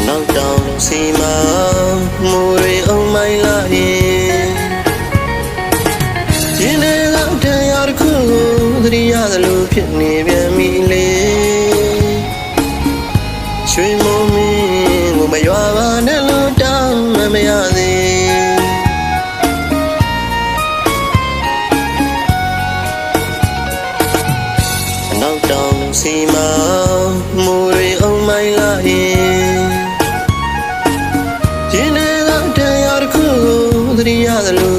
နောက်တောင်စီမမူရီအောင်မိုင်းလာရင်ဒီနေ့ကတရားတစ်ခုကိုသတိရသလိုဖြစ်နေပြန်ပြီလေရွှေမုံမင်းကိုမရွာပါနဲ့လို့တောင်းမရသေးနောက်တောင်စီမမူရီအောင်မိုင်းလာရင်ဒီနေ့ကတရားတစ်ခုကိုသတိရသလို